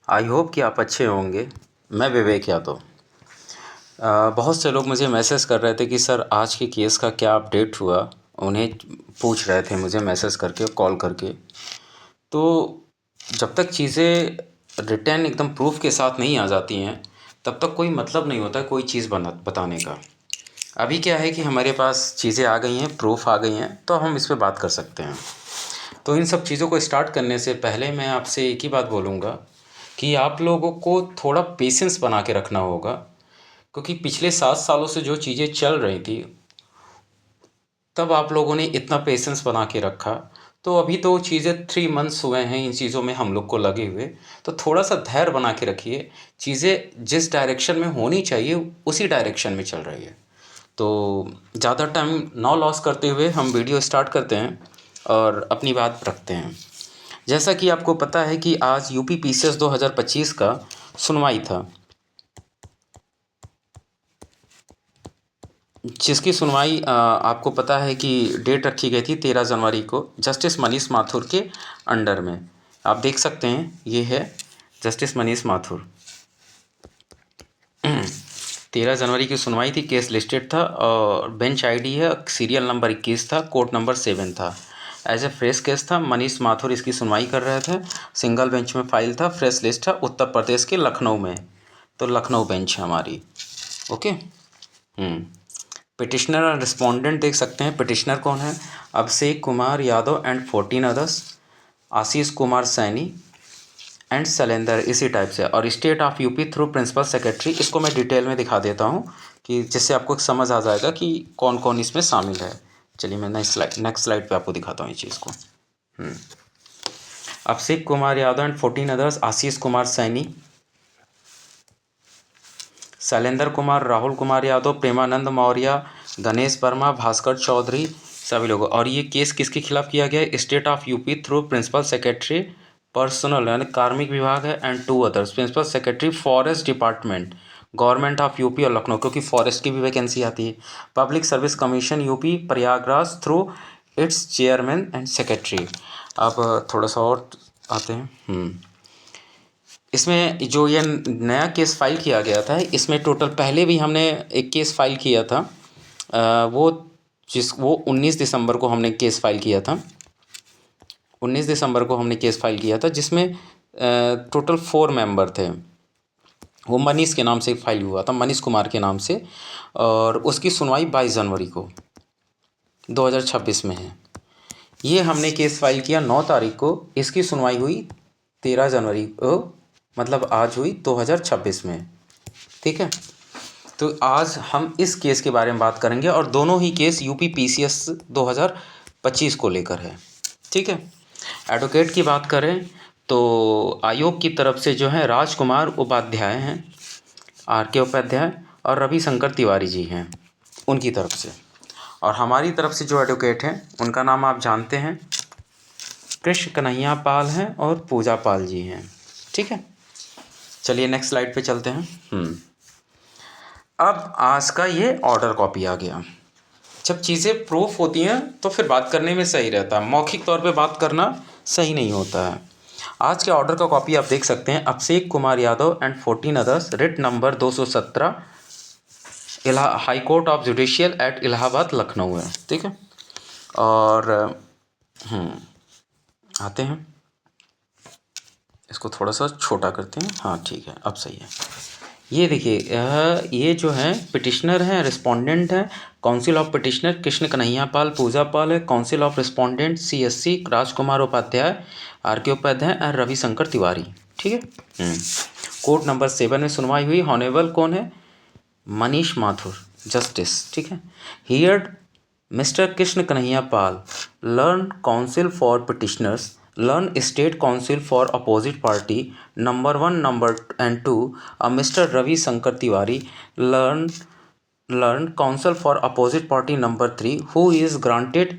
I hope कि आप अच्छे होंगे। मैं विवेक यादव। बहुत से लोग मुझे मैसेज कर रहे थे कि सर आज के केस का क्या अपडेट हुआ। उन्हें पूछ रहे थे मुझे मैसेज करके कॉल करके। तो जब तक चीज़ें रिटर्न एकदम प्रूफ के साथ नहीं आ जाती हैं तब तक कोई मतलब नहीं होता कोई चीज़ बताने का। अभी क्या है कि हमारे पास चीज़ें आ गई हैं, प्रूफ आ गई हैं, तो हम इस पे बात कर सकते हैं। तो इन सब चीज़ों को स्टार्ट करने से पहले मैं आपसे एक ही बात बोलूँगा कि आप लोगों को थोड़ा पेशेंस बना के रखना होगा, क्योंकि पिछले 7 सालों से जो चीज़ें चल रही थी तब आप लोगों ने इतना पेशेंस बना के रखा। तो अभी तो चीज़ें 3 मंथ्स हुए हैं इन चीज़ों में हम लोग को लगे हुए। तो थोड़ा सा धैर्य बना के रखिए। चीज़ें जिस डायरेक्शन में होनी चाहिए उसी डायरेक्शन में चल रही है। तो ज़्यादा टाइम ना लॉस करते हुए हम वीडियो स्टार्ट करते हैं और अपनी बात रखते हैं। जैसा कि आपको पता है कि आज यूपी पीसीएस 2025 का सुनवाई था, जिसकी सुनवाई आपको पता है कि डेट रखी गई थी 13 जनवरी को जस्टिस मनीष माथुर के अंडर में। आप देख सकते हैं ये है जस्टिस मनीष माथुर। 13 जनवरी की सुनवाई थी, केस लिस्टेड था और बेंच आईडी है, सीरियल नंबर 21 था, कोर्ट नंबर 7 था। एज ए फ्रेश केस था, मनीष माथुर इसकी सुनवाई कर रहे थे। सिंगल बेंच में फाइल था, फ्रेश लिस्ट था, उत्तर प्रदेश के लखनऊ में। तो लखनऊ बेंच है हमारी। ओके। पिटिशनर और रिस्पोंडेंट देख सकते हैं। पिटिशनर कौन है? Abhishek Kumar Yadav and 14 others, Ashish Kumar Saini and Shailendra, इसी टाइप से। और state of UP through principal secretary. इसको मैं डिटेल में दिखा देता हूँ कि जिससे आपको समझ आ जाएगा कि कौन कौन इसमें शामिल है। चलिए मैं नेक्स्ट स्लाइड पे आपको दिखाता हूँ ये चीज़ को। अभिषेक कुमार यादव एंड 14 अदर्स, आशीष कुमार सैनी, शैलेंद्र कुमार, राहुल कुमार यादव, प्रेमानंद मौर्य, गणेश वर्मा, भास्कर चौधरी, सभी लोग। और ये केस किसके खिलाफ किया गया है? State of UP through principal secretary personal यानी कार्मिक विभाग है and 2 others, principal secretary forest department government of UP और लखनऊ, क्योंकि फॉरेस्ट की भी वैकेंसी आती है। Public service commission UP Prayagraj through its chairman and secretary. अब थोड़ा सा और आते हैं। इसमें जो ये नया केस फाइल किया गया था, इसमें टोटल पहले भी हमने एक केस फाइल किया था। वो 19 दिसंबर को हमने केस फाइल किया था। 19 दिसंबर को हमने केस फाइल किया था, जिसमें टोटल 4 मेंबर थे। वो मनीष के नाम से फाइल हुआ था, मनीष कुमार के नाम से। और उसकी सुनवाई 22 जनवरी को 2026 में है। ये हमने केस फाइल किया 9 तारीख को। इसकी सुनवाई हुई 13 जनवरी को, मतलब आज हुई 2026 में। ठीक है। तो आज हम इस केस के बारे में बात करेंगे और दोनों ही केस यूपी पीसीएस 2025 को लेकर है। ठीक है। एडवोकेट की बात करें तो आयोग की तरफ से जो है राजकुमार उपाध्याय हैं, आर.के. उपाध्याय और रविशंकर तिवारी जी हैं उनकी तरफ से। और हमारी तरफ से जो एडवोकेट हैं उनका नाम आप जानते हैं, कृष्ण कन्हैया पाल हैं और पूजा पाल जी हैं। ठीक है। चलिए नेक्स्ट स्लाइड पे चलते हैं। अब आज का ये ऑर्डर कॉपी आ गया। जब चीज़ें प्रूफ होती हैं तो फिर बात करने में सही रहता है, मौखिक तौर पे बात करना सही नहीं होता है। आज के ऑर्डर का कॉपी आप देख सकते हैं। Abhishek Kumar Yadav and 14 others, writ number 217, high court of judicial at Allahabad Lucknow है। ठीक है। और आते हैं, इसको थोड़ा सा छोटा करते हैं। हाँ ठीक है, अब सही है। ये देखिए, ये जो है पिटिशनर हैं, रिस्पोंडेंट हैं। Counsel of petitioner Krishna Kanhaiya Pal, Puja Pal है। Counsel of respondent CSC Rajkumar Upadhyay, R K. Upadhyay और रविशंकर तिवारी। ठीक है। कोर्ट नंबर 7 में सुनवाई हुई। हॉनेबल कौन है? मनीष माथुर, जस्टिस। ठीक है। Here mister Krishna Kanhaiya Pal, learn council for petitioners, learn state council for opposite party number 1 number and 2, Mr. Ravi Shankar Tiwari, learn counsel for opposite party number 3, who is granted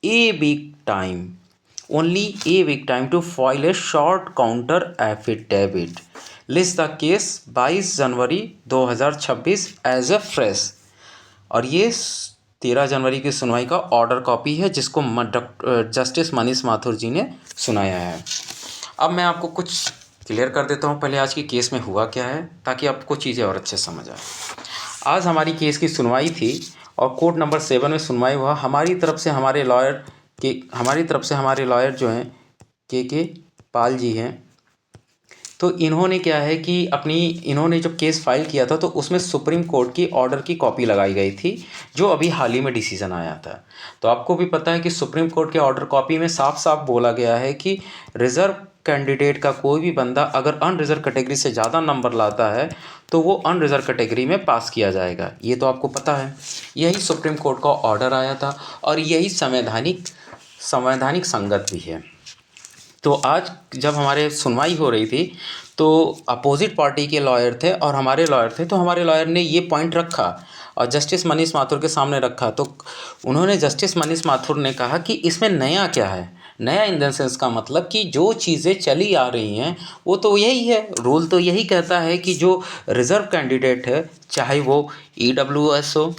a week time, only a week time to file a short counter affidavit, list the case 22 January 2026 as a fresh। और ये 13 जनवरी की सुनवाई का order copy है, जिसको justice Manish Mathur जी ने सुनाया है। अब मैं आपको कुछ क्लियर कर देता हूँ पहले आज की केस में हुआ क्या है, ताकि आपको चीज़ें और अच्छे समझ आए। आज हमारी केस की सुनवाई थी और कोर्ट नंबर 7 में सुनवाई हुआ। हमारी तरफ से हमारे लॉयर जो हैं के पाल जी हैं। तो इन्होंने क्या है कि इन्होंने जब केस फाइल किया था तो उसमें सुप्रीम कोर्ट की ऑर्डर की कॉपी लगाई गई थी, जो अभी हाल ही में डिसीजन आया था। तो आपको भी पता है कि सुप्रीम कोर्ट के ऑर्डर कॉपी में साफ साफ बोला गया है कि रिज़र्व कैंडिडेट का कोई भी बंदा अगर अनरिजर्व कैटेगरी से ज़्यादा नंबर लाता है तो वो अनरिजर्व कैटेगरी में पास किया जाएगा। ये तो आपको पता है, यही सुप्रीम कोर्ट का ऑर्डर आया था और यही संवैधानिक संगत भी है। तो आज जब हमारे सुनवाई हो रही थी तो अपोजिट पार्टी के लॉयर थे और हमारे लॉयर थे, तो हमारे लॉयर ने ये पॉइंट रखा और जस्टिस मनीष माथुर के सामने रखा। तो उन्होंने जस्टिस मनीष माथुर ने कहा कि इसमें नया क्या है। नया इन द सेंस का मतलब कि जो चीज़ें चली आ रही हैं वो तो यही है, रूल तो यही कहता है कि जो रिज़र्व कैंडिडेट है, चाहे वो EWS हो,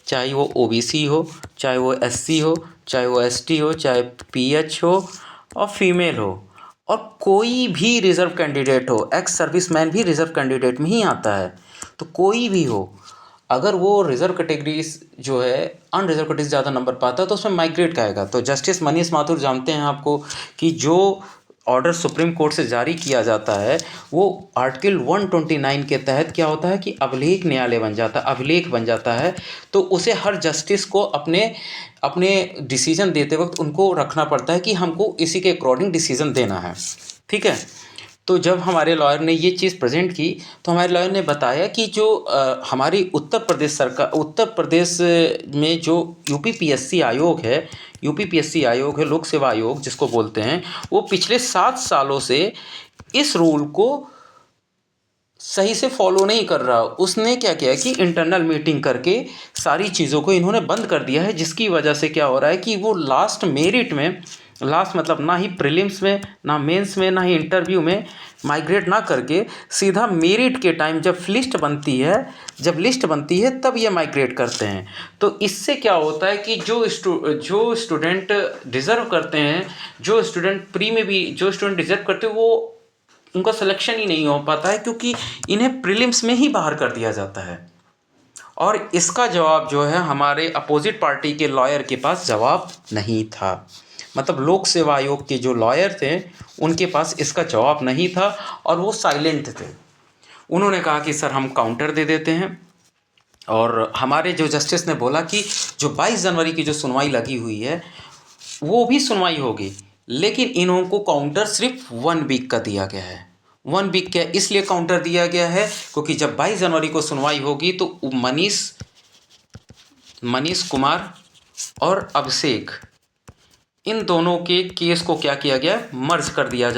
चाहे वो OBC हो, चाहे वो SC हो, चाहे वो ST हो, चाहे PH हो और फीमेल हो, और कोई भी रिज़र्व कैंडिडेट हो, एक्स सर्विसमैन भी रिज़र्व कैंडिडेट में ही आता है। तो कोई भी हो, अगर वो रिज़र्व कैटेगरी जो है अनरिजर्व कैटेगरी से ज़्यादा नंबर पाता है तो उसमें माइग्रेट कहेगा। तो जस्टिस मनीष माथुर जानते हैं आपको कि जो ऑर्डर सुप्रीम कोर्ट से जारी किया जाता है वो आर्टिकल 129 के तहत क्या होता है कि अभिलेख न्यायालय बन जाता है, अभिलेख बन जाता है। तो उसे हर जस्टिस को अपने डिसीजन देते वक्त उनको रखना पड़ता है कि हमको इसी के अकॉर्डिंग डिसीजन देना है, ठीक है। तो जब हमारे लॉयर ने ये चीज़ प्रेजेंट की तो हमारे लॉयर ने बताया कि जो हमारी उत्तर प्रदेश में जो UPPSC आयोग है, लोक सेवा आयोग जिसको बोलते हैं, वो पिछले 7 सालों से इस रूल को सही से फॉलो नहीं कर रहा। उसने क्या किया कि इंटरनल मीटिंग करके सारी चीज़ों को इन्होंने बंद कर दिया है, जिसकी वजह से क्या हो रहा है कि वो लास्ट मतलब ना ही प्रीलिम्स में, ना मेंस में, ना ही इंटरव्यू में माइग्रेट ना करके सीधा मेरिट के टाइम जब लिस्ट बनती है तब ये माइग्रेट करते हैं। तो इससे क्या होता है कि जो स्टूडेंट डिज़र्व करते हैं, जो स्टूडेंट डिज़र्व करते हैं, वो उनका सिलेक्शन ही नहीं हो पाता है, क्योंकि इन्हें प्रीलिम्स में ही बाहर कर दिया जाता है। और इसका जवाब जो है हमारे अपोजिट पार्टी के लॉयर के पास जवाब नहीं था। मतलब लोक सेवा आयोग के जो लॉयर थे उनके पास इसका जवाब नहीं था और वो साइलेंट थे। उन्होंने कहा कि सर हम काउंटर दे देते हैं। और हमारे जो जस्टिस ने बोला कि जो 22 जनवरी की जो सुनवाई लगी हुई है वो भी सुनवाई होगी, लेकिन इन्हों को काउंटर सिर्फ 1 वीक का दिया गया है। 1 वीक का इसलिए काउंटर दिया गया है क्योंकि जब 22 जनवरी को सुनवाई होगी तो मनीष कुमार और अभिषेक, इन दोनों के केस को क्या किया गया है, मर्ज कर दिया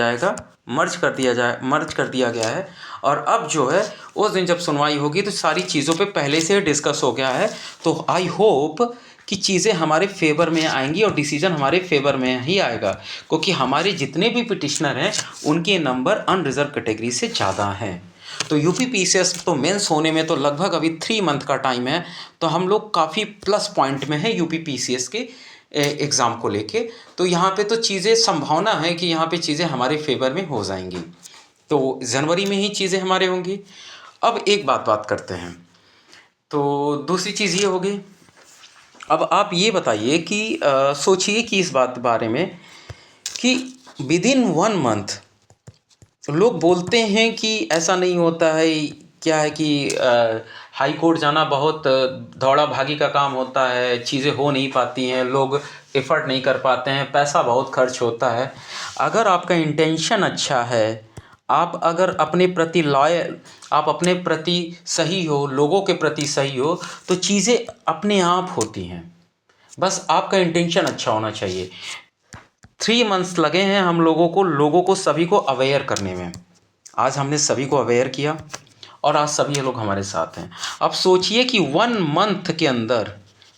गया है। और अब जो है उस दिन जब सुनवाई होगी तो सारी चीज़ों पे पहले से डिस्कस हो गया है। तो आई होप कि चीज़ें हमारे फेवर में आएंगी और डिसीजन हमारे फेवर में ही आएगा, क्योंकि हमारे जितने भी पिटिशनर हैं उनके नंबर अनरिजर्व कैटेगरी से ज़्यादा हैं। तो UPPCS तो मेंस होने में तो लगभग अभी 3 मंथ का टाइम है। तो हम लोग काफ़ी प्लस पॉइंट में हैं UPPCS के एग्ज़ाम को लेके। तो यहाँ पे तो चीज़ें संभावना है कि यहाँ पे चीज़ें हमारे फेवर में हो जाएंगी। तो जनवरी में ही चीज़ें हमारे होंगी। अब एक बात करते हैं। तो दूसरी चीज़ ये होगी, अब आप ये बताइए कि सोचिए कि इस बारे में कि विदिन 1 मंथ लोग बोलते हैं कि ऐसा नहीं होता है। क्या है कि हाई कोर्ट जाना बहुत दौड़ा भागी का काम होता है, चीज़ें हो नहीं पाती हैं, लोग एफर्ट नहीं कर पाते हैं, पैसा बहुत खर्च होता है। अगर आपका इंटेंशन अच्छा है, आप अगर अपने प्रति सही हो, लोगों के प्रति सही हो, तो चीज़ें अपने आप होती हैं। बस आपका इंटेंशन अच्छा होना चाहिए। 3 मंथ्स लगे हैं हम लोगों को सभी को अवेयर करने में। आज हमने सभी को अवेयर किया और आज सभी लोग हमारे साथ हैं। अब सोचिए कि 1 मंथ के अंदर,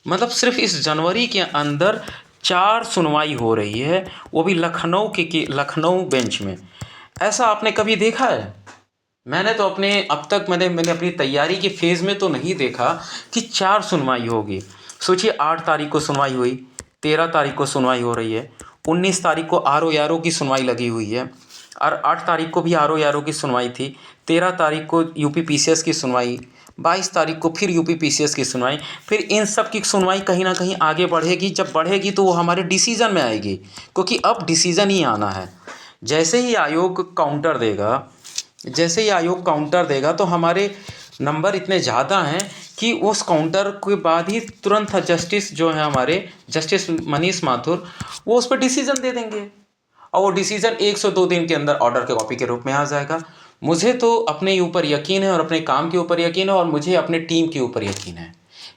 मतलब सिर्फ इस जनवरी के अंदर 4 सुनवाई हो रही है, वो भी लखनऊ बेंच में। ऐसा आपने कभी देखा है? मैंने अपनी तैयारी के फेज़ में तो नहीं देखा कि 4 सुनवाई होगी। सोचिए 8 तारीख को सुनवाई हुई, 13 तारीख को सुनवाई हो रही है, 19 तारीख को RO की सुनवाई लगी हुई है, और 8 तारीख को भी आर ओ की सुनवाई थी, 13 तारीख को यूपी पीसीएस की सुनवाई, 22 तारीख को फिर यूपी पीसीएस की सुनवाई। फिर इन सब की सुनवाई कहीं ना कहीं आगे बढ़ेगी, जब बढ़ेगी तो वो हमारे डिसीज़न में आएगी, क्योंकि अब डिसीज़न ही आना है। जैसे ही आयोग काउंटर देगा, जैसे ही आयोग काउंटर देगा तो हमारे नंबर इतने ज़्यादा हैं कि उस काउंटर के बाद ही तुरंत जस्टिस जो है हमारे जस्टिस मनीष माथुर, वो उस पर डिसीज़न दे देंगे और वो डिसीज़न 102 दिन के अंदर ऑर्डर के कॉपी के रूप में आ जाएगा। मुझे तो अपने ऊपर यकीन है और अपने काम के ऊपर यकीन है और मुझे अपने टीम के ऊपर यकीन है।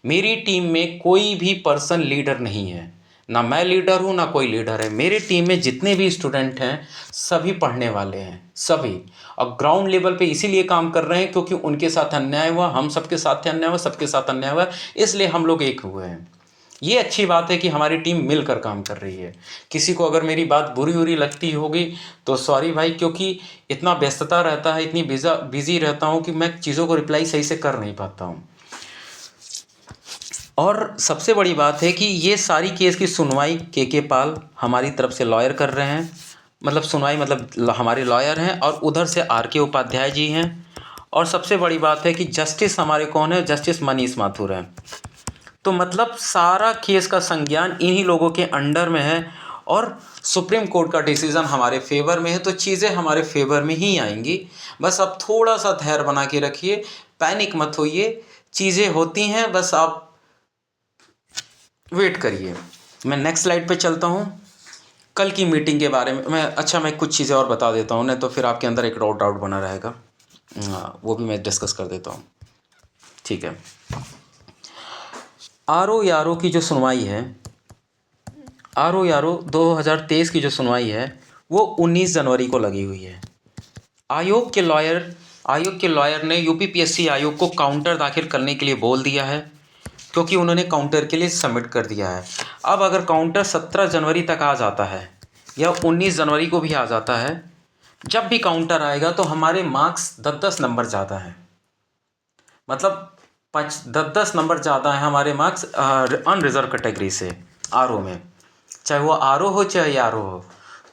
मेरी टीम में कोई भी पर्सन लीडर नहीं है, ना मैं लीडर हूँ ना कोई लीडर है। मेरे टीम में जितने भी स्टूडेंट हैं सभी पढ़ने वाले हैं, सभी, और ग्राउंड लेवल पे इसीलिए काम कर रहे हैं क्योंकि उनके साथ अन्याय हुआ, हम सबके साथ अन्याय हुआ, सबके साथ अन्याय हुआ, इसलिए हम लोग एक हुए हैं। ये अच्छी बात है कि हमारी टीम मिलकर काम कर रही है। किसी को अगर मेरी बात बुरी बुरी लगती होगी तो सॉरी भाई, क्योंकि इतना व्यस्तता रहता है, इतनी बिजी रहता हूँ कि मैं चीज़ों को रिप्लाई सही से कर नहीं पाता हूँ। और सबसे बड़ी बात है कि ये सारी केस की सुनवाई के पाल हमारी तरफ से लॉयर कर रहे हैं, मतलब सुनवाई मतलब हमारे लॉयर हैं, और उधर से के उपाध्याय जी हैं। और सबसे बड़ी बात है कि जस्टिस हमारे कौन है, जस्टिस मनीष माथुर हैं। तो मतलब सारा केस का संज्ञान इन्हीं लोगों के अंडर में है और सुप्रीम कोर्ट का डिसीज़न हमारे फेवर में है, तो चीज़ें हमारे फेवर में ही आएंगी। बस आप थोड़ा सा धैर्य बना के रखिए, पैनिक मत होइए, चीज़ें होती हैं, बस आप वेट करिए। मैं नेक्स्ट स्लाइड पे चलता हूँ। कल की मीटिंग के बारे में मैं कुछ चीज़ें और बता देता हूँ, नहीं तो फिर आपके अंदर एक डाउट बना रहेगा। वो भी मैं डिस्कस कर देता हूँ, ठीक है। आर ओ की जो सुनवाई है, आर ओ 2023 की जो सुनवाई है वो 19 जनवरी को लगी हुई है। आयोग के लॉयर ने यूपीपीएससी आयोग को काउंटर दाखिल करने के लिए बोल दिया है, क्योंकि उन्होंने काउंटर के लिए सबमिट कर दिया है। अब अगर काउंटर 17 जनवरी तक आ जाता है या 19 जनवरी को भी आ जाता है, जब भी काउंटर आएगा तो हमारे मार्क्स 10-10 नंबर ज़्यादा हैं, मतलब 10-10 नंबर ज़्यादा हैं हमारे मार्क्स अनरिजर्व कैटेगरी से आर ओ में, चाहे वो आर ओ हो चाहे आर ओ हो।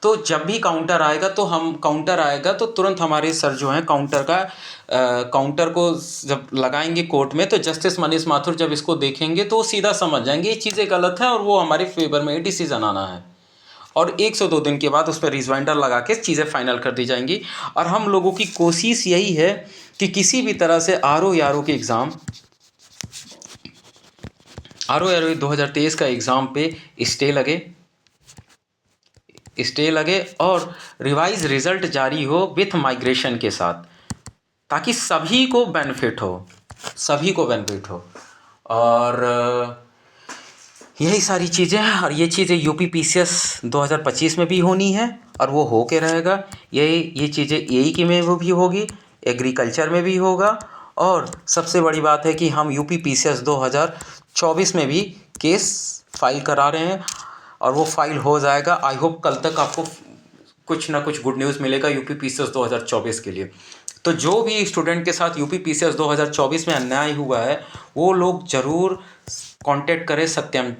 तो जब भी काउंटर आएगा तो तुरंत हमारे सर जो हैं काउंटर को जब लगाएंगे कोर्ट में, तो जस्टिस मनीष माथुर जब इसको देखेंगे तो वो सीधा समझ जाएंगे ये चीज़ें गलत हैं और वो हमारे फेवर में ही डिसीज़न आना है। और 102 दिन के बाद उस पर रिजवाइंडर लगा के चीज़ें फाइनल कर दी जाएंगी। और हम लोगों की कोशिश यही है कि किसी भी तरह से आर ओ के एग्ज़ाम, आर ओ 2023 का एग्ज़ाम पे स्टे लगे और रिवाइज रिज़ल्ट जारी हो विथ माइग्रेशन के साथ, ताकि सभी को बेनिफिट हो। और यही सारी चीज़ें हैं, और ये चीज़ें यूपी पीसीएस 2025 में भी होनी है और वो हो के रहेगा। ये चीज़ें AE में वो भी होगी, एग्रीकल्चर में भी होगा, और सबसे बड़ी बात है कि हम यूपी पीसीएस 2024 में भी केस फाइल करा रहे हैं और वो फाइल हो जाएगा। आई होप कल तक आपको कुछ ना कुछ गुड न्यूज़ मिलेगा यूपी पीसीएस 2024 के लिए। तो जो भी स्टूडेंट के साथ यूपी पीसीएस 2024 में अन्याय हुआ है वो लोग ज़रूर कांटेक्ट करें सत्यम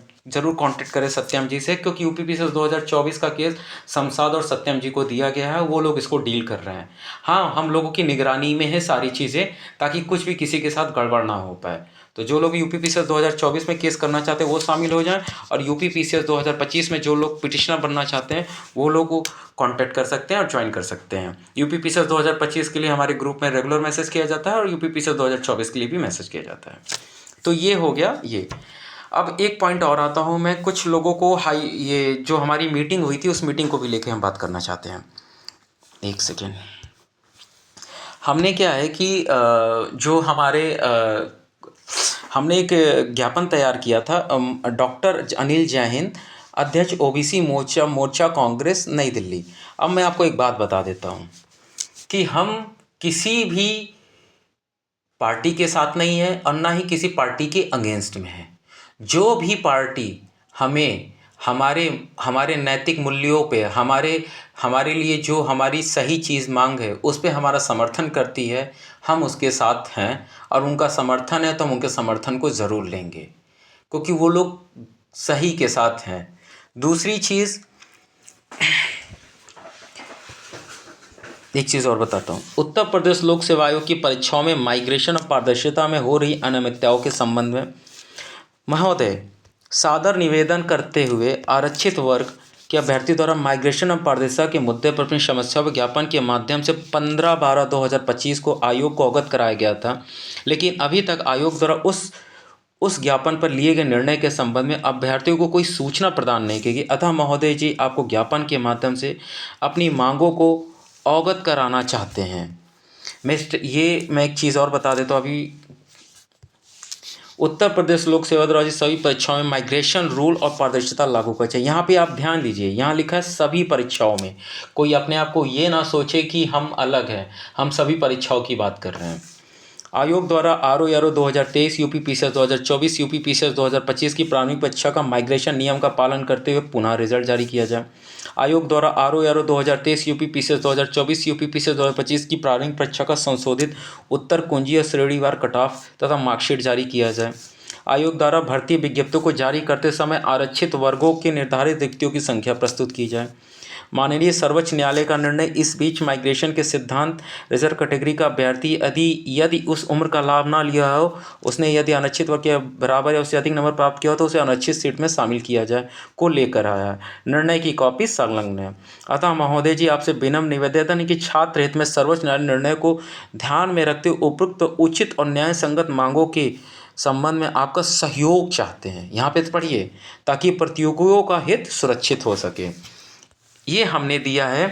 जी से, क्योंकि यूपी पीसीएस 2024 का केस शमशाद और सत्यम जी को दिया गया है, वो लोग इसको डील कर रहे हैं। हाँ, हम लोगों की निगरानी में है सारी चीज़ें, ताकि कुछ भी किसी के साथ गड़बड़ ना हो पाए। तो जो लोग यूपी पीसीएस 2024 में केस करना चाहते हैं वो शामिल हो जाएं, और यूपी पीसीएस 2025 में जो लोग पिटिशनर बनना चाहते हैं वो लोग को कांटेक्ट कर सकते हैं और ज्वाइन कर सकते हैं। यूपी पीसीएस 2025 के लिए हमारे ग्रुप में रेगुलर मैसेज किया जाता है और यूपी पीसीएस 2024 के लिए भी मैसेज किया जाता है। तो ये हो गया ये। अब एक पॉइंट और आता हूँ मैं, कुछ लोगों को ये जो हमारी मीटिंग हुई थी उस मीटिंग को भी लेके हम बात करना चाहते हैं। एक सेकेंड। हमने क्या है कि जो हमने एक ज्ञापन तैयार किया था, डॉक्टर अनिल जय हिंद, अध्यक्ष ओबीसी मोर्चा कांग्रेस नई दिल्ली। अब मैं आपको एक बात बता देता हूँ कि हम किसी भी पार्टी के साथ नहीं है और ना ही किसी पार्टी के अगेंस्ट में है। जो भी पार्टी हमें हमारे नैतिक मूल्यों पे हमारे लिए जो हमारी सही चीज़ मांग है उस पे हमारा समर्थन करती है, हम उसके साथ हैं, और उनका समर्थन है तो हम उनके समर्थन को ज़रूर लेंगे, क्योंकि वो लोग सही के साथ हैं। दूसरी चीज़, एक चीज़ और बताता हूँ। उत्तर प्रदेश लोक सेवा आयोग की परीक्षाओं में माइग्रेशन और पारदर्शिता में हो रही अनियमितताओं के संबंध में महोदय, सादर निवेदन करते हुए आरक्षित वर्ग के अभ्यर्थी द्वारा माइग्रेशन और पारदर्शिता के मुद्दे पर अपनी समस्याओं ज्ञापन के माध्यम से 15/12/2025 को आयोग को अवगत कराया गया था, लेकिन अभी तक आयोग द्वारा उस ज्ञापन पर लिए गए निर्णय के संबंध में अभ्यर्थियों को कोई सूचना प्रदान नहीं की गई। अतः महोदय जी, आपको ज्ञापन के माध्यम से अपनी मांगों को अवगत कराना चाहते हैं। मैं एक चीज़ और बता देता हूँ। अभी उत्तर प्रदेश लोक सेवा द्वारा सभी परीक्षाओं में माइग्रेशन रूल और पारदर्शिता लागू करना चाहिए। यहाँ पे आप ध्यान दीजिए, यहाँ लिखा है सभी परीक्षाओं में। कोई अपने आप को ये ना सोचे कि हम अलग हैं, हम सभी परीक्षाओं की बात कर रहे हैं। आयोग द्वारा RO 2023, UP PCS 2024, UP PCS 2025 की प्रारंभिक परीक्षा का माइग्रेशन नियम का पालन करते हुए पुनः रिजल्ट जारी किया जाए। आयोग द्वारा RO 2023, UP PCS 2024, UP PCS 2025 की प्रारंभिक परीक्षा का संशोधित उत्तर कुंजी और श्रेणीवार कट ऑफ तथा मार्कशीट जारी किया जाए। आयोग द्वारा भर्ती विज्ञप्तियों को जारी करते समय आरक्षित वर्गों के निर्धारित रिक्तियों की संख्या प्रस्तुत की जाए। माननीय सर्वोच्च न्यायालय का निर्णय इस बीच माइग्रेशन के सिद्धांत रिजर्व कैटेगरी का अभ्यर्थी यदि उस उम्र का लाभ ना लिया हो, उसने यदि अनिश्चित वर्ग के बराबर या उससे अधिक नंबर प्राप्त किया हो तो उसे अनिश्चित सीट में शामिल किया जाए को लेकर आया है। निर्णय की कॉपी संलग्न है। अतः महोदय जी, आपसे विनम्र निवेदन है कि छात्र हित में सर्वोच्च न्यायालय निर्णय को ध्यान में रखते हुए उपयुक्त उचित और न्याय संगत मांगों के संबंध में आपका सहयोग चाहते हैं। यहाँ पे पढ़िए, ताकि प्रतियोगियों का हित सुरक्षित हो सके। ये हमने दिया है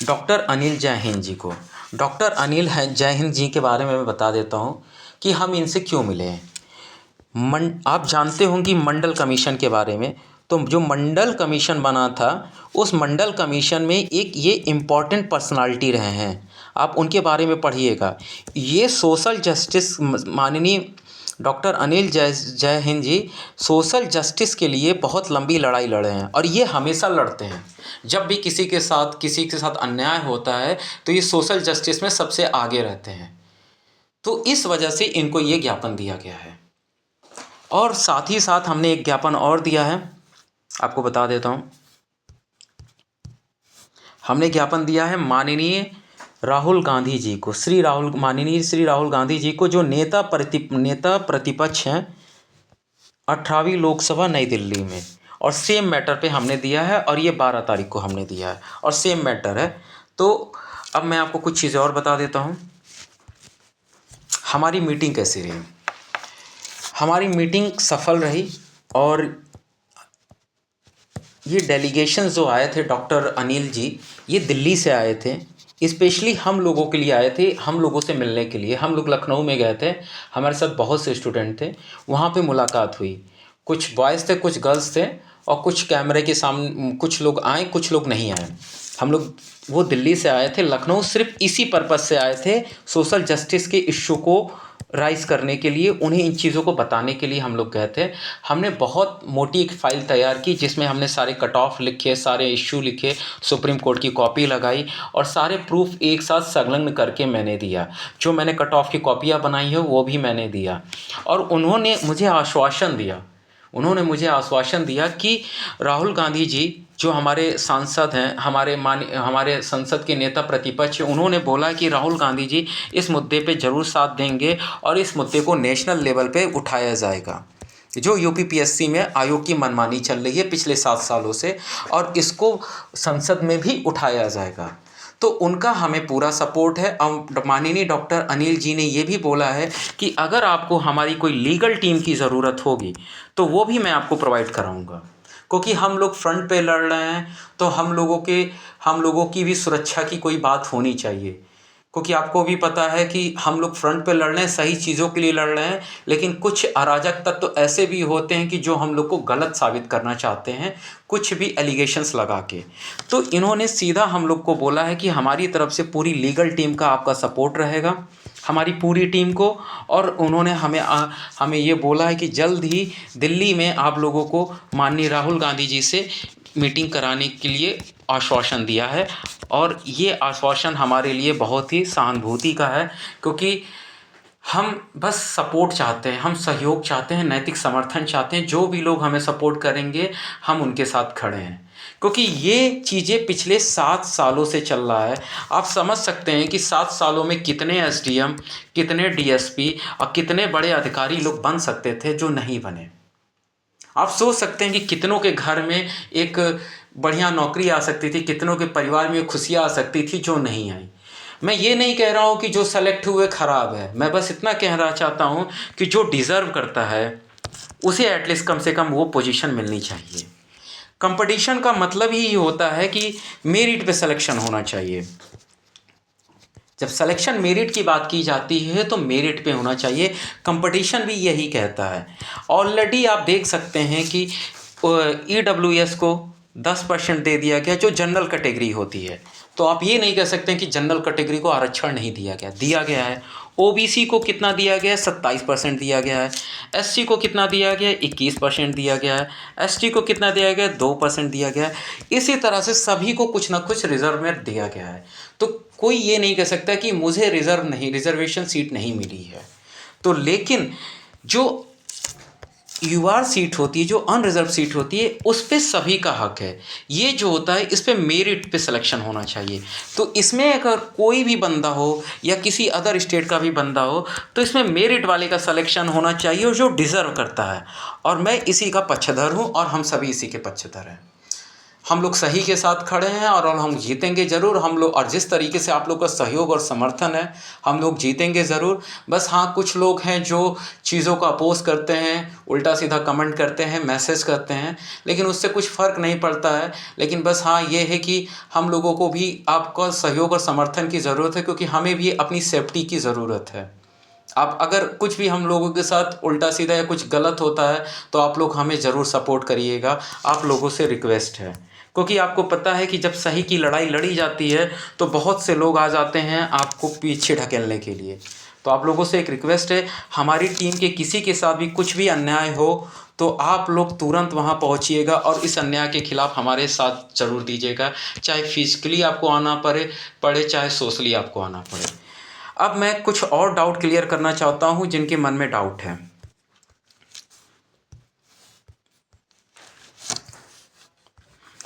डॉक्टर अनिल जय हिंद जी को। डॉक्टर अनिल जय हिंद जी के बारे में मैं बता देता हूँ कि हम इनसे क्यों मिले हैं। आप जानते होंगे मंडल कमीशन के बारे में। तो जो मंडल कमीशन बना था, उस मंडल कमीशन में एक ये इम्पॉर्टेंट पर्सनालिटी रहे हैं। आप उनके बारे में पढ़िएगा। ये सोशल जस्टिस, माननीय डॉक्टर अनिल जय हिंद जी सोशल जस्टिस के लिए बहुत लंबी लड़ाई लड़े हैं और ये हमेशा लड़ते हैं। जब भी किसी के साथ अन्याय होता है तो ये सोशल जस्टिस में सबसे आगे रहते हैं। तो इस वजह से इनको ये ज्ञापन दिया गया है। और साथ ही साथ हमने एक ज्ञापन और दिया है, आपको बता देता हूँ। हमने ज्ञापन दिया है माननीय राहुल गांधी जी को, माननीय श्री राहुल गांधी जी को, जो नेता प्रतिपक्ष हैं 18वीं लोकसभा नई दिल्ली में। और सेम मैटर पे हमने दिया है और ये 12 तारीख को हमने दिया है और सेम मैटर है। तो अब मैं आपको कुछ चीज़ें और बता देता हूँ। हमारी मीटिंग कैसी रही। हमारी मीटिंग सफल रही और ये डेलीगेशन जो आए थे डॉक्टर अनिल जी, ये दिल्ली से आए थे। स्पेशली हम लोगों के लिए आए थे, हम लोगों से मिलने के लिए। हम लोग लखनऊ में गए थे, हमारे साथ बहुत से स्टूडेंट थे। वहाँ पे मुलाकात हुई, कुछ बॉयज़ थे, कुछ गर्ल्स थे और कुछ कैमरे के सामने कुछ लोग आए, कुछ लोग नहीं आए। हम लोग वो दिल्ली से आए थे, लखनऊ सिर्फ इसी पर्पज़ से आए थे, सोशल जस्टिस के इश्यू को राइज़ करने के लिए, उन्हें इन चीज़ों को बताने के लिए हम लोग गए थे। हमने बहुत मोटी एक फ़ाइल तैयार की जिसमें हमने सारे कट ऑफ लिखे, सारे इश्यू लिखे, सुप्रीम कोर्ट की कॉपी लगाई और सारे प्रूफ एक साथ संलग्न करके मैंने दिया। जो मैंने कट ऑफ की कॉपियाँ बनाई है वो भी मैंने दिया। और उन्होंने मुझे आश्वासन दिया कि राहुल गांधी जी जो हमारे सांसद हैं, हमारे संसद के नेता प्रतिपक्ष, उन्होंने बोला कि राहुल गांधी जी इस मुद्दे पे ज़रूर साथ देंगे और इस मुद्दे को नेशनल लेवल पे उठाया जाएगा। जो यूपी PSC में आयोग की मनमानी चल रही है पिछले 7 सालों से, और इसको संसद में भी उठाया जाएगा। तो उनका हमें पूरा सपोर्ट है। माननीय डॉक्टर अनिल जी ने ये भी बोला है कि अगर आपको हमारी कोई लीगल टीम की ज़रूरत होगी तो वो भी मैं आपको प्रोवाइड कराऊंगा, क्योंकि हम लोग फ्रंट पे लड़ रहे हैं तो हम लोगों की भी सुरक्षा की कोई बात होनी चाहिए। क्योंकि आपको भी पता है कि हम लोग फ्रंट पे लड़ रहे हैं, सही चीज़ों के लिए लड़ रहे हैं, लेकिन कुछ अराजक तत्व तो ऐसे भी होते हैं कि जो हम लोग को गलत साबित करना चाहते हैं, कुछ भी एलिगेशंस लगा के। तो इन्होंने सीधा हम लोग को बोला है कि हमारी तरफ से पूरी लीगल टीम का आपका सपोर्ट रहेगा, हमारी पूरी टीम को। और उन्होंने हमें ये बोला है कि जल्द ही दिल्ली में आप लोगों को माननीय राहुल गांधी जी से मीटिंग कराने के लिए आश्वासन दिया है। और ये आश्वासन हमारे लिए बहुत ही सहानुभूति का है, क्योंकि हम बस सपोर्ट चाहते हैं, हम सहयोग चाहते हैं, नैतिक समर्थन चाहते हैं। जो भी लोग हमें सपोर्ट करेंगे हम उनके साथ खड़े हैं, क्योंकि ये चीज़ें पिछले 7 सालों से चल रहा है। आप समझ सकते हैं कि 7 सालों में कितने एसडीएम, कितने डीएसपी और कितने बड़े अधिकारी लोग बन सकते थे जो नहीं बने। आप सोच सकते हैं कि कितनों के घर में एक बढ़िया नौकरी आ सकती थी, कितनों के परिवार में खुशियाँ आ सकती थी जो नहीं आई। मैं ये नहीं कह रहा हूँ कि जो सेलेक्ट हुए ख़राब है, मैं बस इतना कहना चाहता हूँ कि जो डिज़र्व करता है उसे एटलीस्ट कम से कम वो पोजीशन मिलनी चाहिए। कंपटीशन का मतलब ही होता है कि मेरिट पे सिलेक्शन होना चाहिए। जब सिलेक्शन मेरिट की बात की जाती है तो मेरिट पे होना चाहिए। कंपटीशन भी यही कहता है। ऑलरेडी आप देख सकते हैं कि ईडब्ल्यूएस को 10% दे दिया गया जो जनरल कैटेगरी होती है। तो आप ये नहीं कह सकते कि जनरल कैटेगरी को आरक्षण नहीं दिया गया है। ओबीसी को कितना दिया गया है? 27% दिया गया है। एससी को कितना दिया गया है? 21% दिया गया है। एसटी को कितना दिया गया है? 2% दिया गया है। इसी तरह से सभी को कुछ ना कुछ रिजर्व में दिया गया है। तो कोई ये नहीं कह सकता कि मुझे रिजर्वेशन सीट नहीं मिली है। तो लेकिन जो यूआर सीट होती है, जो अनरिजर्व सीट होती है, उस पे सभी का हक है। ये जो होता है इस पे मेरिट पे सिलेक्शन होना चाहिए। तो इसमें अगर कोई भी बंदा हो या किसी अदर स्टेट का भी बंदा हो तो इसमें मेरिट वाले का सिलेक्शन होना चाहिए और जो डिज़र्व करता है। और मैं इसी का पक्षधर हूँ और हम सभी इसी के पक्षधर हैं। हम लोग सही के साथ खड़े हैं और हम जीतेंगे ज़रूर। हम लोग, और जिस तरीके से आप लोग का सहयोग और समर्थन है, हम लोग जीतेंगे ज़रूर। बस हाँ, कुछ लोग हैं जो चीज़ों का अपोज करते हैं, उल्टा सीधा कमेंट करते हैं, मैसेज करते हैं, लेकिन उससे कुछ फ़र्क नहीं पड़ता है। लेकिन बस हाँ, ये है कि हम लोगों को भी आपका सहयोग और समर्थन की ज़रूरत है, क्योंकि हमें भी अपनी सेफ्टी की ज़रूरत है। आप अगर कुछ भी हम लोगों के साथ उल्टा सीधा या कुछ गलत होता है तो आप लोग हमें ज़रूर सपोर्ट करिएगा। आप लोगों से रिक्वेस्ट है, क्योंकि आपको पता है कि जब सही की लड़ाई लड़ी जाती है तो बहुत से लोग आ जाते हैं आपको पीछे ढकेलने के लिए। तो आप लोगों से एक रिक्वेस्ट है, हमारी टीम के किसी के साथ भी कुछ भी अन्याय हो तो आप लोग तुरंत वहां पहुंचिएगा और इस अन्याय के खिलाफ हमारे साथ ज़रूर दीजिएगा, चाहे फिजिकली आपको आना पड़े चाहे सोशली आपको आना पड़े। अब मैं कुछ और डाउट क्लियर करना चाहता हूं जिनके मन में डाउट है।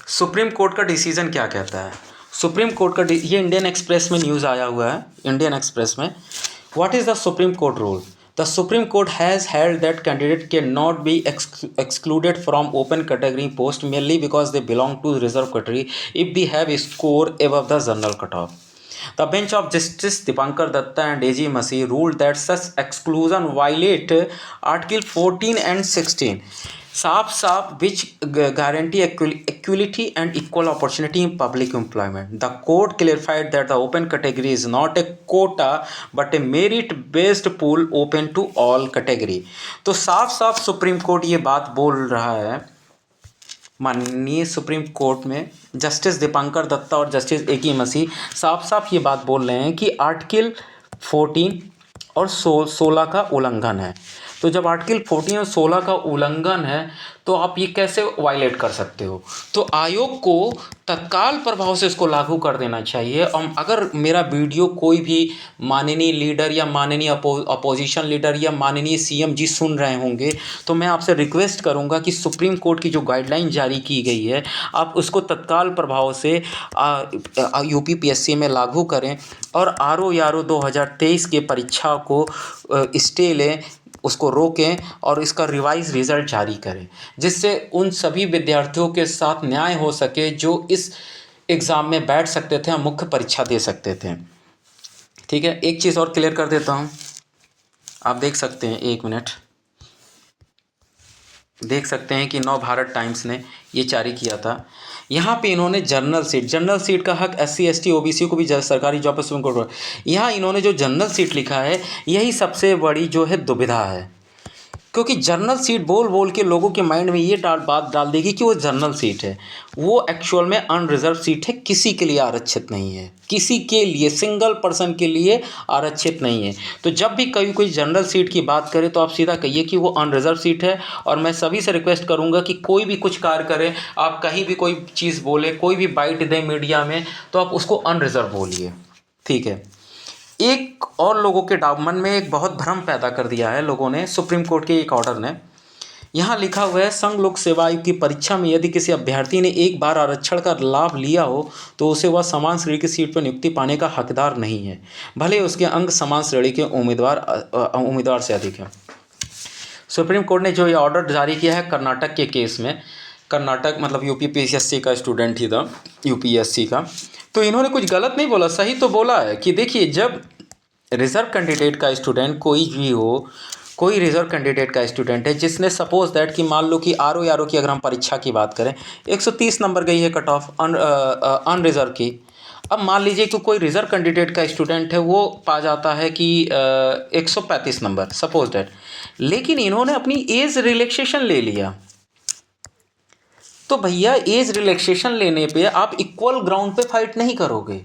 सुप्रीम कोर्ट का डिसीजन क्या कहता है? सुप्रीम कोर्ट का ये इंडियन एक्सप्रेस में न्यूज़ आया हुआ है, इंडियन एक्सप्रेस में। What is the supreme court rule? The supreme court has held that candidate can not be excluded from open category post merely because they belong to reserve category if they have a score above the general cutoff. The bench of Justice Dipankar Datta and A.G. Masih ruled that such exclusion violate Article 14 and 16 साफ which guarantee equality and equal opportunity in public employment. The court clarified that the open category is not a quota but a merit based pool open to all category. तो साफ supreme court ये बात बोल रहा है। माननीय supreme court में justice Dipankar Datta और जस्टिस ए.के. मसीह साफ ये बात बोल रहे हैं कि आर्टिकल 14 और 16 का उल्लंघन है। तो जब आर्टिकल 14 और 16 का उल्लंघन है तो आप ये कैसे वायलेट कर सकते हो? तो आयोग को तत्काल प्रभाव से इसको लागू कर देना चाहिए। और अगर मेरा वीडियो कोई भी माननीय लीडर या माननीय अपोजिशन लीडर या माननीय सीएम जी सुन रहे होंगे तो मैं आपसे रिक्वेस्ट करूंगा कि सुप्रीम कोर्ट की जो गाइडलाइन जारी की गई है आप उसको तत्काल प्रभाव से यूपीपीएससी में लागू करें और आरओ 2023 के परीक्षा को स्टे लें, उसको रोकें और इसका रिवाइज रिज़ल्ट जारी करें, जिससे उन सभी विद्यार्थियों के साथ न्याय हो सके जो इस एग्ज़ाम में बैठ सकते थे और मुख्य परीक्षा दे सकते थे। ठीक है, एक चीज़ और क्लियर कर देता हूँ। आप देख सकते हैं, एक मिनट, देख सकते हैं कि नव भारत टाइम्स ने ये जारी किया था। यहाँ पे इन्होंने जनरल सीट का हक SC ST OBC को भी सरकारी जॉब पर सुप्रीम कोर्ट, यहाँ इन्होंने जो जनरल सीट लिखा है यही सबसे बड़ी जो है दुविधा है, क्योंकि जनरल सीट बोल बोल के लोगों के माइंड में ये बात डाल देगी कि वो जनरल सीट है। वो एक्चुअल में अनरिजर्व सीट है, किसी के लिए आरक्षित नहीं है, किसी के लिए, सिंगल पर्सन के लिए आरक्षित नहीं है। तो जब भी कोई जनरल सीट की बात करे तो आप सीधा कहिए कि वो अनरिजर्व सीट है। और मैं सभी से रिक्वेस्ट करूंगा कि कोई भी कुछ कार्य करे, आप कहीं भी कोई चीज़ बोले, कोई भी बाइट दें मीडिया में, तो आप उसको अनरिजर्व बोलिए। ठीक है। एक और लोगों के मन में एक बहुत भ्रम पैदा कर दिया है लोगों ने, सुप्रीम कोर्ट के एक ऑर्डर ने, यहाँ लिखा हुआ है संघ लोक सेवा आयोग की परीक्षा में यदि किसी अभ्यर्थी ने एक बार आरक्षण का लाभ लिया हो तो उसे वह समान श्रेणी की सीट पर नियुक्ति पाने का हकदार नहीं है, भले उसके अंक समान श्रेणी के उम्मीदवार से अधिक है। सुप्रीम कोर्ट ने जो ये ऑर्डर जारी किया है कर्नाटक के केस में, कर्नाटक मतलब यूपीपीएससी का स्टूडेंट ही था, यूपीएससी का, तो इन्होंने कुछ गलत नहीं बोला, सही तो बोला है कि देखिए जब रिजर्व कैंडिडेट का स्टूडेंट कोई भी हो, कोई रिजर्व कैंडिडेट का स्टूडेंट है जिसने सपोज दैट कि मान लो कि आर की अगर हम परीक्षा की बात करें 130 नंबर गई है कट ऑफ अनरिजर्व की। अब मान लीजिए कि कोई रिजर्व कैंडिडेट का स्टूडेंट है वो पा जाता है कि 135 नंबर सपोज दैट, लेकिन इन्होंने अपनी एज रिलैक्सेशन ले लिया। तो भैया एज रिलैक्सेशन लेने पे आप इक्वल ग्राउंड पे फाइट नहीं करोगे,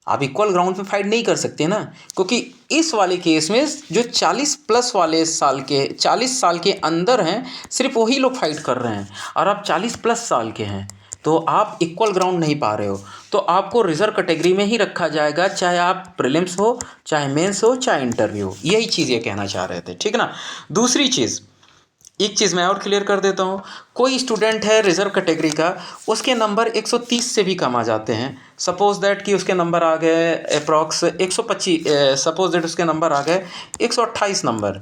आप इक्वल ग्राउंड पे फाइट नहीं कर सकते ना, क्योंकि इस वाले केस में जो 40 प्लस वाले साल के 40 साल के अंदर हैं सिर्फ वही लोग फाइट कर रहे हैं, और आप 40 प्लस साल के हैं तो आप इक्वल ग्राउंड नहीं पा रहे हो, तो आपको रिजर्व कैटेगरी में ही रखा जाएगा, चाहे आप प्रीलिम्स हो, चाहे मेंस हो, चाहे इंटरव्यू हो। यही चीज़ ये कहना चाह रहे थे, ठीक है ना। दूसरी चीज़, एक चीज़ मैं और क्लियर कर देता हूँ, कोई स्टूडेंट है रिजर्व कैटेगरी का, उसके नंबर 130 से भी कम आ जाते हैं, सपोज दैट कि उसके नंबर आ गए अप्रॉक्स 125, सपोज दैट उसके नंबर आ गए 128 नंबर,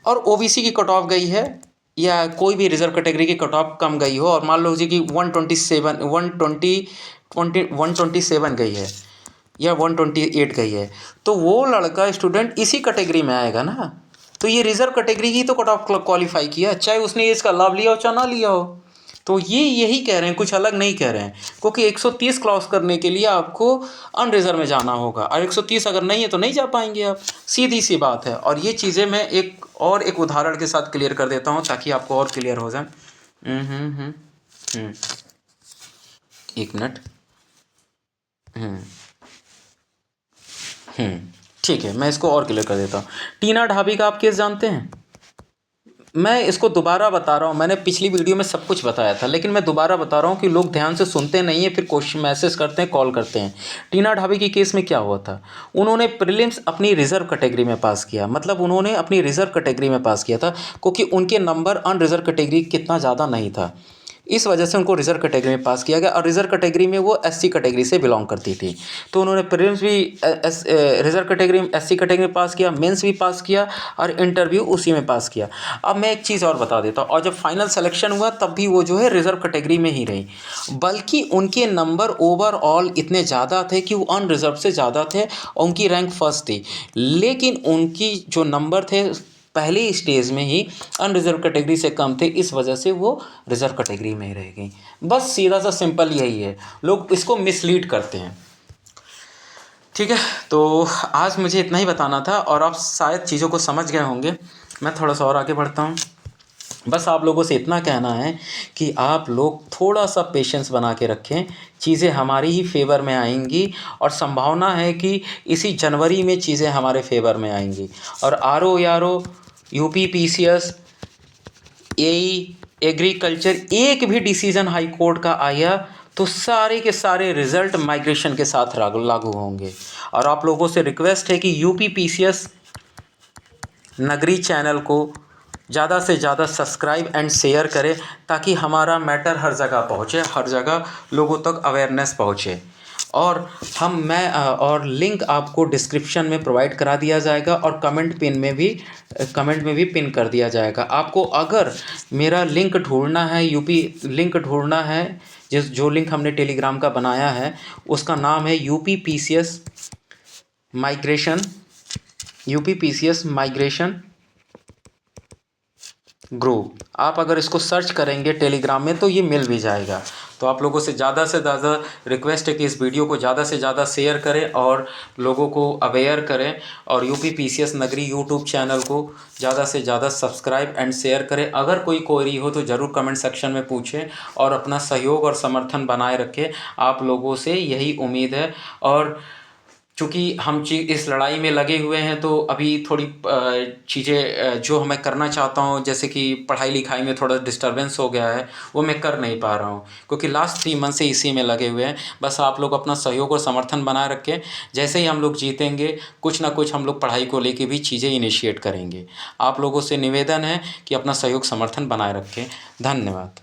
और ओबीसी की कट ऑफ गई है या कोई भी रिजर्व कैटेगरी की कट ऑफ कम गई हो, और मान लो जी कि 127 गई है या 128 गई है, तो वो लड़का स्टूडेंट इसी कैटेगरी में आएगा ना, तो ये रिजर्व कैटेगरी ही तो कट ऑफ क्वालिफाई किया, चाहे उसने इसका लाभ लिया हो चाहे ना लिया हो। तो ये यही कह रहे हैं, कुछ अलग नहीं कह रहे हैं, क्योंकि 130 क्रॉस करने के लिए आपको अनरिजर्व में जाना होगा, और 130 अगर नहीं है तो नहीं जा पाएंगे आप, सीधी सी बात है। और ये चीज़ें मैं एक उदाहरण के साथ क्लियर कर देता हूँ ताकि आपको और क्लियर हो जाए। एक मिनट। ठीक है, मैं इसको और क्लियर कर देता हूँ। टीना ढाबी का आप केस जानते हैं? मैं इसको दोबारा बता रहा हूँ, मैंने पिछली वीडियो में सब कुछ बताया था, लेकिन मैं दोबारा बता रहा हूँ कि लोग ध्यान से सुनते नहीं हैं, फिर क्वेश्चन मैसेज करते हैं, कॉल करते हैं। टीना ढाबी की केस में क्या हुआ था, उन्होंने प्रीलिम्स अपनी रिजर्व कैटेगरी में पास किया, मतलब उन्होंने अपनी रिजर्व कैटेगरी में पास किया था, क्योंकि उनके नंबर अनरिजर्व कैटेगरी कितना ज़्यादा नहीं था, इस वजह से उनको रिजर्व कैटेगरी में पास किया गया, और रिजर्व कैटेगरी में वो एससी कैटेगरी से बिलोंग करती थी, तो उन्होंने प्रीलिम्स भी रिजर्व कैटेगरी में एससी कैटेगरी में पास किया, मेंस भी पास किया, और इंटरव्यू उसी में पास किया। अब मैं एक चीज़ और बता देता हूँ, और जब फाइनल सिलेक्शन हुआ तब भी वो जो है रिजर्व कैटेगरी में ही रही, बल्कि उनके नंबर ओवरऑल इतने ज़्यादा थे कि वो अनरिजर्व से ज़्यादा थे, और उनकी रैंक फर्स्ट थी, लेकिन उनकी जो नंबर थे पहले स्टेज में ही अनरिजर्व कैटेगरी से कम थे, इस वजह से वो रिजर्व कैटेगरी में ही रह गई। बस सीधा सा सिंपल यही है, लोग इसको मिसलीड करते हैं, ठीक है। तो आज मुझे इतना ही बताना था, और आप शायद चीज़ों को समझ गए होंगे। मैं थोड़ा सा और आगे बढ़ता हूँ। बस आप लोगों से इतना कहना है कि आप लोग थोड़ा सा पेशेंस बना के रखें, चीज़ें हमारी ही फेवर में आएंगी, और संभावना है कि इसी जनवरी में चीज़ें हमारे फेवर में आएंगी। और आरओ यूपी पीसीएस एई एग्रीकल्चर एक भी डिसीजन हाई कोर्ट का आया तो सारे के सारे रिज़ल्ट माइग्रेशन के साथ लागू होंगे। और आप लोगों से रिक्वेस्ट है कि यूपी पीसीएस नगरी चैनल को ज़्यादा से ज़्यादा सब्सक्राइब एंड शेयर करें, ताकि हमारा मैटर हर जगह पहुँचे, हर जगह लोगों तक अवेयरनेस पहुँचे। और और लिंक आपको डिस्क्रिप्शन में प्रोवाइड करा दिया जाएगा, और कमेंट में भी पिन कर दिया जाएगा। आपको अगर मेरा लिंक ढूंढना है, यूपी लिंक ढूंढना है, जो लिंक हमने टेलीग्राम का बनाया है उसका नाम है यूपी पीसीएस माइग्रेशन ग्रुप। आप अगर इसको सर्च करेंगे टेलीग्राम में तो ये मिल भी जाएगा। तो आप लोगों से ज़्यादा रिक्वेस्ट है कि इस वीडियो को ज़्यादा से ज़्यादा शेयर करें और लोगों को अवेयर करें, और यूपी पीसीएस नगरी यूट्यूब चैनल को ज़्यादा से ज़्यादा सब्सक्राइब एंड शेयर करें। अगर कोई क्वेरी हो तो ज़रूर कमेंट सेक्शन में पूछें, और अपना सहयोग और समर्थन बनाए रखें। आप लोगों से यही उम्मीद है। और चूँकि हम इस लड़ाई में लगे हुए हैं तो अभी थोड़ी चीज़ें जो मैं करना चाहता हूँ, जैसे कि पढ़ाई लिखाई में थोड़ा डिस्टर्बेंस हो गया है, वो मैं कर नहीं पा रहा हूँ क्योंकि लास्ट 3 मंथ से इसी में लगे हुए हैं। बस आप लोग अपना सहयोग और समर्थन बनाए रखें। जैसे ही हम लोग जीतेंगे, कुछ ना कुछ हम लोग पढ़ाई को लेके भी चीज़ें इनिशिएट करेंगे। आप लोगों से निवेदन है कि अपना सहयोग समर्थन बनाए रखें। धन्यवाद।